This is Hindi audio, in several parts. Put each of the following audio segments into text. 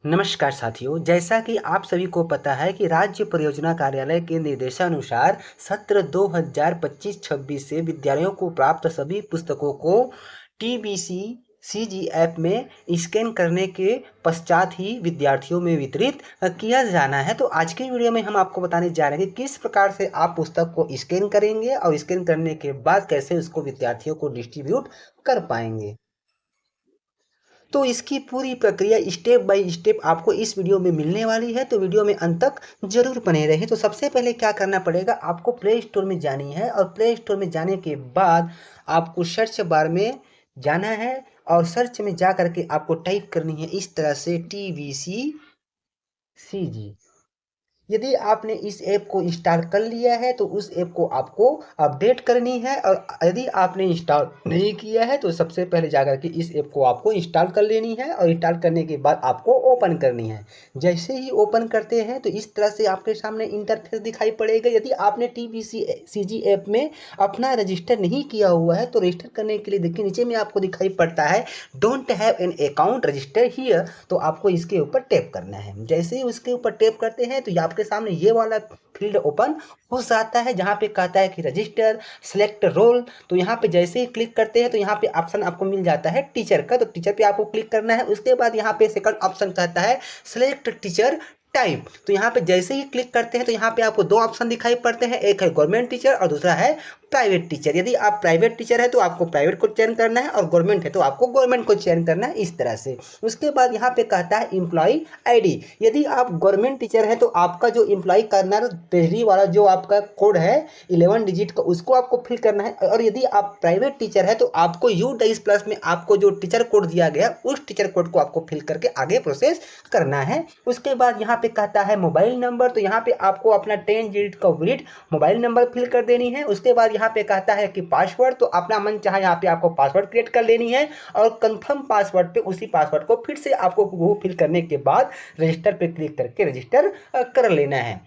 नमस्कार साथियों, जैसा कि आप सभी को पता है कि राज्य परियोजना कार्यालय के निर्देशानुसार सत्र 2025-26 से विद्यालयों को प्राप्त सभी पुस्तकों को टीबीसी सीजी ऐप में स्कैन करने के पश्चात ही विद्यार्थियों में वितरित किया जाना है। तो आज की वीडियो में हम आपको बताने जा रहे हैं कि किस प्रकार से आप पुस्तक को स्कैन करेंगे और स्कैन करने के बाद कैसे उसको विद्यार्थियों को डिस्ट्रीब्यूट कर पाएंगे। तो इसकी पूरी प्रक्रिया स्टेप बाय स्टेप आपको इस वीडियो में मिलने वाली है, तो वीडियो में अंत तक जरूर बने रहें। तो सबसे पहले क्या करना पड़ेगा, आपको प्ले स्टोर में जानी है और प्ले स्टोर में जाने के बाद आपको सर्च बार में जाना है और सर्च में जा करके आपको टाइप करनी है इस तरह से TVC CG। यदि आपने इस ऐप को इंस्टॉल कर लिया है तो उस ऐप को आपको अपडेट करनी है, और यदि आपने इंस्टॉल नहीं किया है तो सबसे पहले जाकर के इस ऐप को आपको इंस्टॉल कर लेनी है और इंस्टॉल करने के बाद आपको ओपन करनी है। जैसे ही ओपन करते हैं तो इस तरह से आपके सामने इंटरफेस दिखाई पड़ेगा। यदि आपने TVC ऐप में अपना रजिस्टर नहीं किया हुआ है तो रजिस्टर करने के लिए देखिए नीचे में आपको दिखाई पड़ता है don't have an account register here, तो आपको इसके ऊपर टैप करना है। जैसे ही उसके ऊपर टैप करते हैं तो आपके सामने ये वाला फील्ड ओपन हो जाता है जहाँ पे कहता है कि रजिस्टर सेलेक्ट रोल। तो यहाँ पे जैसे ही क्लिक करते हैं तो यहाँ पे ऑप्शन आपको मिल जाता है टीचर का, तो टीचर पे आपको क्लिक करना है। उसके बाद यहाँ पे सेकंड ऑप्शन कहता है सेलेक्ट टीचर टाइप, तो यहाँ पे जैसे ही क्लिक करते हैं तो यहाँ पे आपको दो ऑप्शन दिखाई पड़ते हैं, एक है गवर्नमेंट टीचर और दूसरा है प्राइवेट टीचर। यदि आप प्राइवेट टीचर है तो आपको प्राइवेट को चयन करना है और गवर्नमेंट है तो आपको गवर्नमेंट को चयन करना है, इस तरह से। उसके बाद यहाँ पे कहता है एम्प्लॉय आईडी। यदि आप गवर्नमेंट टीचर है तो आपका जो एम्प्लॉय करना है ट्रेजरी वाला जो आपका कोड है 11 डिजिट का, उसको आपको फिल करना है। और यदि आप प्राइवेट टीचर है तो आपको U+ में आपको जो टीचर कोड दिया गया उस टीचर कोड को आपको फिल करके आगे प्रोसेस करना है। उसके बाद यहाँ पे कहता है मोबाइल नंबर, तो यहाँ पे आपको अपना 10 डिजिट का वैलिड मोबाइल नंबर फिल कर देनी है। उसके बाद यहाँ पे कहता है कि पासवर्ड, तो अपना मन चाहे यहाँ पे आपको पासवर्ड क्रिएट कर लेनी है और कंफर्म पासवर्ड पे उसी पासवर्ड को फिर से आपको वो फिल करने के बाद रजिस्टर पे क्लिक करके रजिस्टर कर लेना है।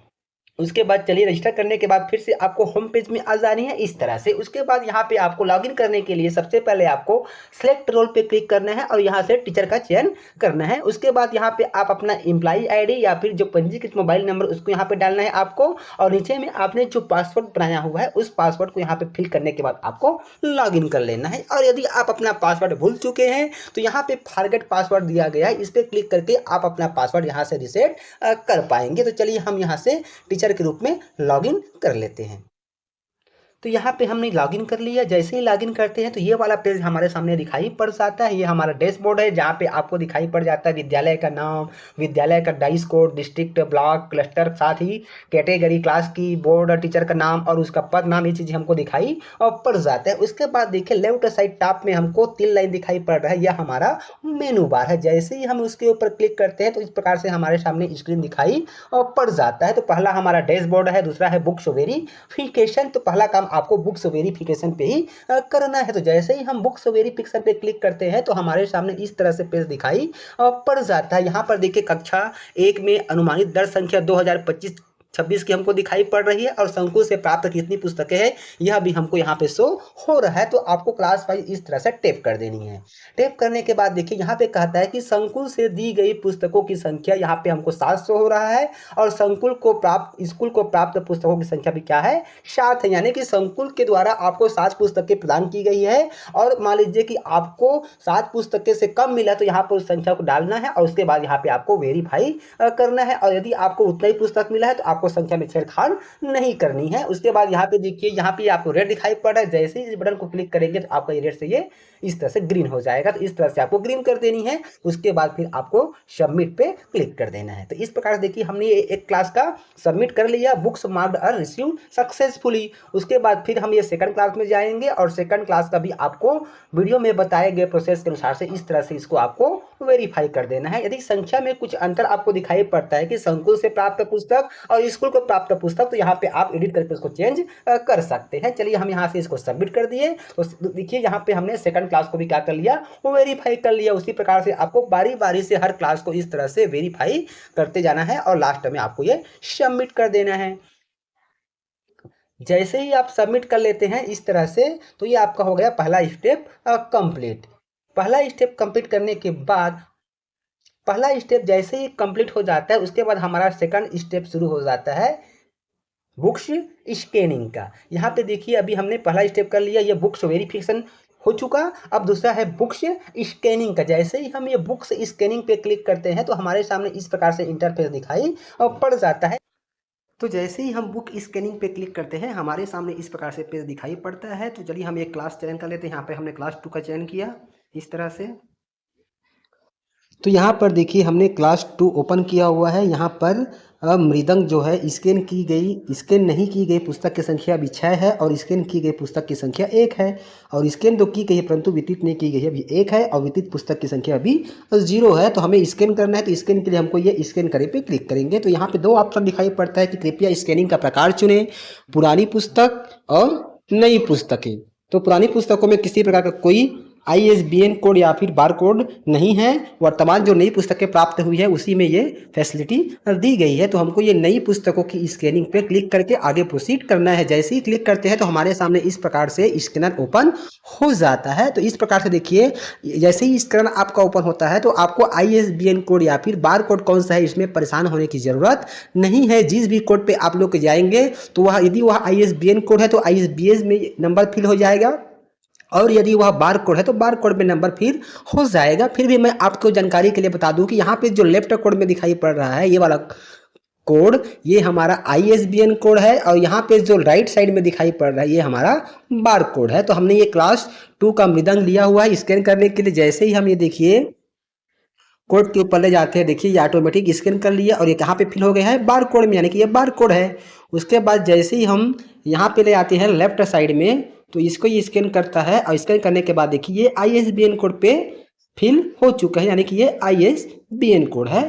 उसके बाद चलिए रजिस्टर करने के बाद फिर से आपको होम पेज में आ जानी है इस तरह से। उसके बाद यहाँ पे आपको लॉगिन करने के लिए सबसे पहले आपको सेलेक्ट रोल पे क्लिक करना है और यहाँ से टीचर का चयन करना है। उसके बाद यहाँ पे आप अपना एम्प्लॉय आईडी या फिर जो पंजीकृत मोबाइल नंबर उसको यहाँ पे डालना है आपको, और नीचे में आपने जो पासवर्ड बनाया हुआ है उस पासवर्ड को यहाँ पे फिल करने के बाद आपको लॉगिन कर लेना है। और यदि आप अपना पासवर्ड भूल चुके हैं तो यहाँ पे फॉरगेट पासवर्ड दिया गया है, इस पर क्लिक करके आप अपना पासवर्ड यहाँ से रिसेट कर पाएंगे। तो चलिए हम यहाँ से टीचर के रूप में लॉगिन कर लेते हैं। तो यहाँ पे हमने लॉगिन कर लिया। जैसे ही लॉगिन करते हैं तो ये वाला पेज हमारे सामने दिखाई पड़ जाता है। ये हमारा डैशबोर्ड है जहाँ पे आपको दिखाई पड़ जाता है विद्यालय का नाम, विद्यालय का dice code, district, block, cluster, साथ ही कैटेगरी, क्लास की, बोर्ड और टीचर का नाम और उसका पद नाम, ये चीज़ हमको दिखाई पड़ जाता है। उसके बाद देखिए लेफ्ट साइड टॉप में हमको 3 लाइन दिखाई पड़ रहा है, यह हमारा मेनू बार है। जैसे ही हम उसके ऊपर क्लिक करते हैं तो इस प्रकार से हमारे सामने स्क्रीन दिखाई पड़ जाता है। तो पहला हमारा डैशबोर्ड है, दूसरा है बुक्स वेरिफिकेशन। तो पहला काम आपको बुक्स वेरिफिकेशन पे ही करना है। तो जैसे ही हम बुक्स वेरिफिकेशन पे क्लिक करते हैं तो हमारे सामने इस तरह से पेज दिखाई पड़ जाता है। यहाँ पर देखिए कक्षा 1 में अनुमानित दर्ज संख्या 2025-26 की हमको दिखाई पड़ रही है और संकुल से प्राप्त कितनी पुस्तकें हैं यह भी हमको यहाँ पे शो हो रहा है। तो आपको क्लास वाइज इस तरह से टैप कर देनी है। टैप करने के बाद देखिए यहाँ पे कहता है कि संकुल से दी गई पुस्तकों की संख्या यहाँ पे हमको 700 हो रहा है और स्कूल को प्राप्त पुस्तकों की संख्या भी क्या है, 7 है। यानी कि संकुल के द्वारा आपको 7 पुस्तकें प्रदान की गई है और मान लीजिए कि आपको 7 पुस्तकें से कम मिला तो यहाँ पर उस संख्या को डालना है और उसके बाद यहाँ पे आपको वेरीफाई करना है। और यदि आपको उतना ही पुस्तक मिला है तो आपको संख्या में छेड़छाड़ नहीं करनी है। उसके बाद यहाँ पे देखिए यहाँ पे आपको रेड दिखाई पड़ रहा है, जैसे ही इस बटन को क्लिक करेंगे तो आपका ये रेड से ये इस तरह से ग्रीन हो जाएगा। तो इस तरह से आपको ग्रीन कर देनी है। उसके बाद फिर आपको सबमिट पे क्लिक कर देना है। तो इस प्रकार से देखिए हमने एक क्लास का सबमिट कर लिया, books marked are receive successfully. उसके बाद फिर हम ये सेकंड क्लास में जाएंगे और सेकंड क्लास का भी आपको वीडियो में बताए गए प्रोसेस के अनुसार से इस तरह से इसको आपको वेरीफाई कर देना है। यदि संख्या में कुछ अंतर आपको दिखाई पड़ता है कि संकुल से प्राप्त पुस्तक और स्कूल को प्राप्त पुस्तक, तो यहाँ पे आप एडिट करके उसको चेंज कर सकते हैं। चलिए हम यहाँ से इसको सबमिट कर दिए। तो देखिए यहाँ पे हमने सेकंड क्लास को भी क्या कर लिया, वो वेरीफाई कर लिया। उसी प्रकार से आपको बारी बारी से हर क्लास को इस तरह से वेरीफाई करते जाना है और लास्ट में आपको ये सबमिट कर देना है। जैसे ही आप सबमिट कर लेते हैं इस तरह से तो ये आपका हो गया पहला स्टेप कंप्लीट। पहला स्टेप कंप्लीट करने के बाद पहला स्टेप जैसे ही कंप्लीट हो जाता है उसके बाद हमारा सेकंड स्टेप शुरू हो जाता है बुक्स स्कैनिंग का। यहाँ पे देखिए अभी हमने पहला स्टेप कर लिया, ये बुक्स वेरिफिकेशन हो चुका। अब दूसरा है बुक्स स्कैनिंग का। जैसे ही हम ये बुक्स स्कैनिंग पे क्लिक करते हैं तो हमारे सामने इस प्रकार से इंटरफेस दिखाई पड़ जाता है। तो जैसे ही हम बुक स्कैनिंग पे क्लिक करते हैं हमारे सामने इस प्रकार से पेज दिखाई पड़ता है। तो चलिए हम एक क्लास चयन कर लेते हैं। यहाँ पे हमने क्लास 2 का चयन किया इस तरह से। तो यहाँ पर देखिए हमने क्लास 2 ओपन किया हुआ है। यहाँ पर मृदंग जो है स्कैन नहीं की गई पुस्तक की संख्या अभी 6 है और स्कैन की गई पुस्तक की संख्या 1 है। और स्कैन तो की गई है परंतु वितरित नहीं की गई है, अभी 1 है और वितरित पुस्तक की संख्या अभी 0 है। तो हमें स्कैन करना है, तो स्कैन के लिए हमको ये स्कैन करे पे क्लिक करेंगे। तो यहाँ पे 2 ऑप्शन दिखाई पड़ता है कि कृपया स्कैनिंग का प्रकार चुनें, पुरानी पुस्तक और नई पुस्तकें। तो पुरानी पुस्तकों में किसी प्रकार का कोई ISBN कोड या फिर बार कोड नहीं है। वर्तमान जो नई पुस्तकें प्राप्त हुई है उसी में ये फैसिलिटी दी गई है। तो हमको ये नई पुस्तकों की स्कैनिंग पे क्लिक करके आगे प्रोसीड करना है। जैसे ही क्लिक करते हैं तो हमारे सामने इस प्रकार से स्कैनर ओपन हो जाता है। तो इस प्रकार से देखिए जैसे ही स्कैनर आपका ओपन होता है तो आपको ISBN कोड या फिर बार कोड कौन सा है इसमें परेशान होने की ज़रूरत नहीं है। जिस भी कोड पे आप लोग जाएंगे तो वह यदि वह ISBN कोड है तो ISBN में नंबर फिल हो जाएगा और यदि वह बार कोड है तो बार कोड में नंबर फिर हो जाएगा। फिर भी मैं आपको जानकारी के लिए बता दूं कि यहाँ पे जो लेफ्ट कोड में दिखाई पड़ रहा है ये वाला कोड, ये हमारा ISBN कोड है और यहाँ पे जो राइट साइड में दिखाई पड़ रहा है ये हमारा बार कोड है। तो हमने ये क्लास 2 का मृदंग लिया हुआ है स्कैन करने के लिए। जैसे ही हम ये देखिए कोड के ऊपर ले जाते हैं, देखिए ये ऑटोमेटिक स्कैन कर लिया और ये कहाँ पे फिल हो गया है बार कोड में, यानी कि ये बार कोड है। उसके बाद जैसे ही हम यहाँ पे ले आते हैं लेफ्ट साइड में तो इसको ये स्कैन करता है और स्कैन करने के बाद देखिए ये ISBN कोड पे फिल हो चुका है, यानी कि ये ISBN कोड है।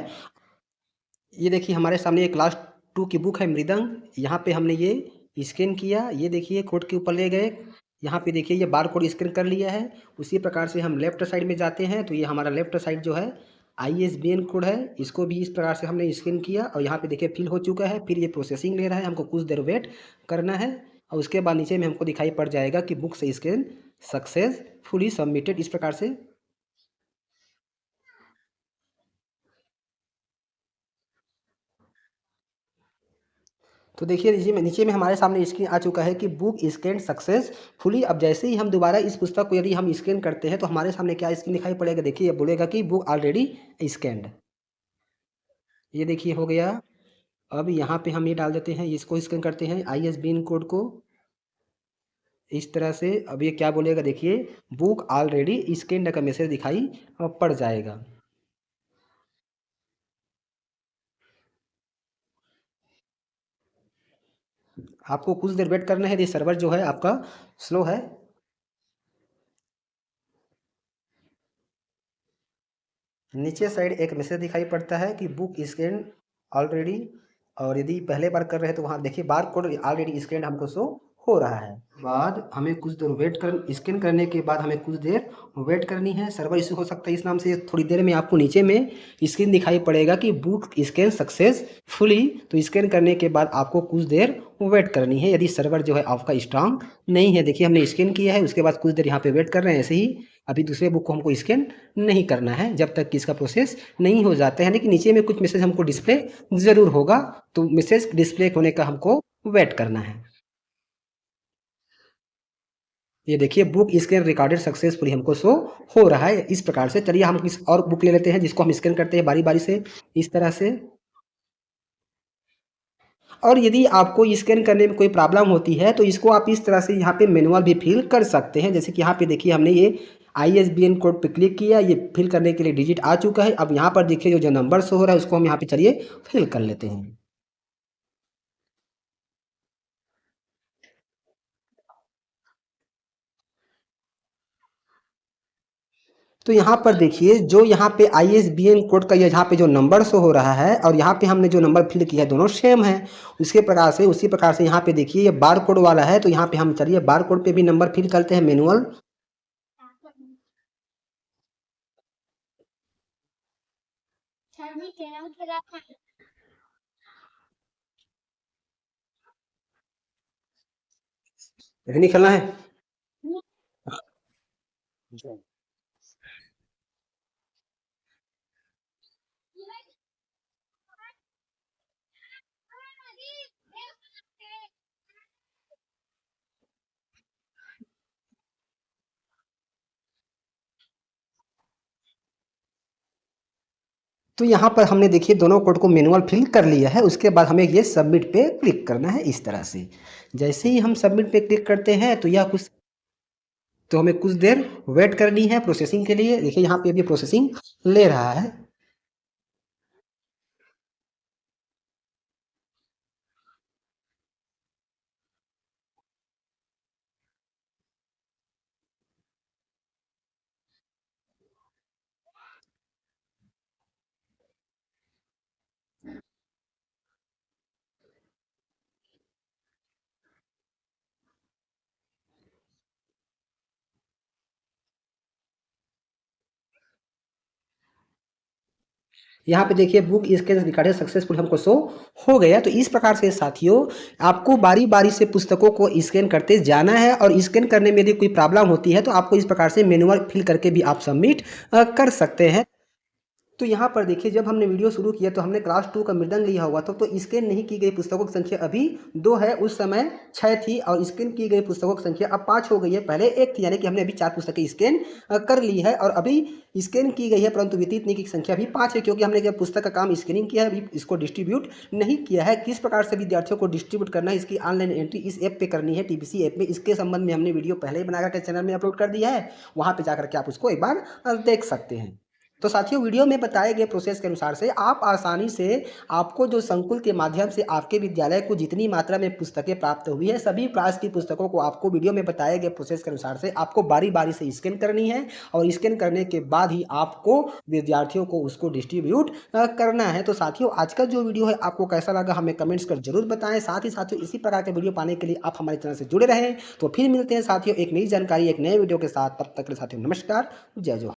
ये देखिए हमारे सामने ये क्लास 2 की बुक है मृदंग। यहाँ पे हमने ये स्कैन किया, ये देखिए कोड के ऊपर ले गए। यहाँ पे देखिए ये बार कोड स्कैन कर लिया है। उसी प्रकार से हम लेफ्ट साइड में जाते हैं तो ये हमारा लेफ्ट साइड जो है ISBN कोड है, इसको भी इस प्रकार से हमने स्कैन किया और यहाँ पे देखिए फिल हो चुका है। फिर ये प्रोसेसिंग ले रहा है, हमको कुछ देर वेट करना है और उसके बाद नीचे में हमको दिखाई पड़ जाएगा कि बुक से स्कैन सक्सेसफुली सबमिटेड, इस प्रकार से। तो देखिए नीचे में हमारे सामने स्क्रीन आ चुका है कि बुक स्कैन सक्सेसफुली। अब जैसे ही हम दोबारा इस पुस्तक को यदि हम स्कैन करते हैं तो हमारे सामने क्या स्क्रीन दिखाई पड़ेगा, देखिए ये बोलेगा कि बुक ऑलरेडी स्कैन्ड। ये देखिए हो गया। अब यहाँ पे हम ये डाल देते हैं, इसको स्कैन करते हैं ISBN कोड को इस तरह से। अब ये क्या बोलेगा देखिए, बुक ऑलरेडी स्कैन्ड का मैसेज दिखाई पड़ जाएगा। आपको कुछ देर वेट करना है, ये सर्वर जो है आपका स्लो है। नीचे साइड एक मैसेज दिखाई पड़ता है कि बुक स्कैन ऑलरेडी, और यदि पहले बार कर रहे हैं तो वहाँ देखिए बार कोड ऑलरेडी स्कैन हमको शो हो रहा है। बाद हमें कुछ देर वेट कर, स्कैन करने के बाद हमें कुछ देर वेट करनी है। सर्वर इशू हो सकता है इस नाम से। थोड़ी देर में आपको नीचे में स्क्रीन दिखाई पड़ेगा कि बुक स्कैन सक्सेसफुली। तो स्कैन करने के बाद आपको कुछ देर वेट करनी है यदि सर्वर जो है आपका स्ट्रांग नहीं है। देखिए हमने स्कैन किया है, उसके बाद कुछ देर यहाँ पे वेट कर रहे हैं ऐसे ही। अभी दूसरे बुक को हमको स्कैन नहीं करना है जब तक कि इसका प्रोसेस नहीं हो जाता है, यानी कि नीचे में कुछ मैसेज हमको डिस्प्ले ज़रूर होगा। तो मैसेज डिस्प्ले होने का हमको वेट करना है। ये देखिए बुक स्कैन रिकॉर्डेड सक्सेसफुली हमको शो हो रहा है इस प्रकार से। चलिए हम किस और बुक ले लेते हैं जिसको हम स्कैन करते हैं बारी बारी से इस तरह से। और यदि आपको स्कैन करने में कोई प्रॉब्लम होती है तो इसको आप इस तरह से यहाँ पे मैनुअल भी फिल कर सकते हैं। जैसे कि यहाँ पे देखिए हमने ये ISBN कोड पे क्लिक किया, ये फिल करने के लिए डिजिट आ चुका है। अब यहाँ पर देखिए जो नंबर शो हो रहा है उसको हम यहाँ पे चलिए फिल कर लेते हैं। तो यहाँ पर देखिए जो यहाँ पे ISBN कोड का ये यहाँ पे जो नंबर शो हो रहा है और यहाँ पे हमने जो नंबर फिल किया है दोनों सेम है। उसी प्रकार से यहाँ पे देखिए ये बार कोड वाला है तो यहाँ पे हम चलिए बार कोड पे भी नंबर फिल करते हैं मैनुअल। नहीं खेलना है। तो यहाँ पर हमने देखिए दोनों कोड को मैनुअल फिल कर लिया है। उसके बाद हमें ये सबमिट पे क्लिक करना है इस तरह से। जैसे ही हम सबमिट पे क्लिक करते हैं तो हमें कुछ देर वेट करनी है प्रोसेसिंग के लिए। देखिए यहाँ पे अभी प्रोसेसिंग ले रहा है। यहाँ पे देखिए बुक स्कैन रिकॉर्डेड सक्सेसफुल हमको शो हो गया। तो इस प्रकार से साथियों आपको बारी बारी से पुस्तकों को स्कैन करते जाना है, और स्कैन करने में यदि कोई प्रॉब्लम होती है तो आपको इस प्रकार से मैनुअल फिल करके भी आप सबमिट कर सकते हैं। तो यहाँ पर देखिए जब हमने वीडियो शुरू किया तो हमने क्लास 2 का मृदंग लिया हुआ था, तो स्कैन नहीं की गई पुस्तकों की संख्या अभी 2 है, उस समय 6 थी, और स्कैन की गई पुस्तकों की संख्या अब 5 हो गई है। पहले 1 थी, यानी कि हमने अभी 4 पुस्तकें स्कैन कर ली है, और अभी स्कैन की गई है, परंतु वितरित की संख्या अभी 5 है, क्योंकि हमने पुस्तक का काम स्कैनिंग किया है, अभी इसको डिस्ट्रीब्यूट नहीं किया है। किस प्रकार से विद्यार्थियों को डिस्ट्रीब्यूट करना है, इसकी ऑनलाइन एंट्री इस ऐप पे करनी है, टीबीसी ऐप में। इसके संबंध में हमने वीडियो पहले ही बना करके चैनल में अपलोड कर दिया है, वहाँ पे जाकर के आप उसको एक बार देख सकते हैं। तो साथियों वीडियो में बताए गए प्रोसेस के अनुसार से आप आसानी से, आपको जो संकुल के माध्यम से आपके विद्यालय को जितनी मात्रा में पुस्तकें प्राप्त हुई है, सभी क्लास की पुस्तकों को आपको वीडियो में बताए गए प्रोसेस के अनुसार से आपको बारी बारी से स्कैन करनी है, और स्कैन करने के बाद ही आपको विद्यार्थियों को उसको डिस्ट्रीब्यूट करना है। तो साथियों आज का जो वीडियो है आपको कैसा लगा हमें कमेंट्स कर जरूर बताएं। साथ ही साथियों इसी प्रकार के वीडियो पाने के लिए आप हमारे चैनल से जुड़े रहें। तो फिर मिलते हैं साथियों एक नई जानकारी एक नए वीडियो के साथ। तब तक के लिए साथियों नमस्कार, जय जोहार।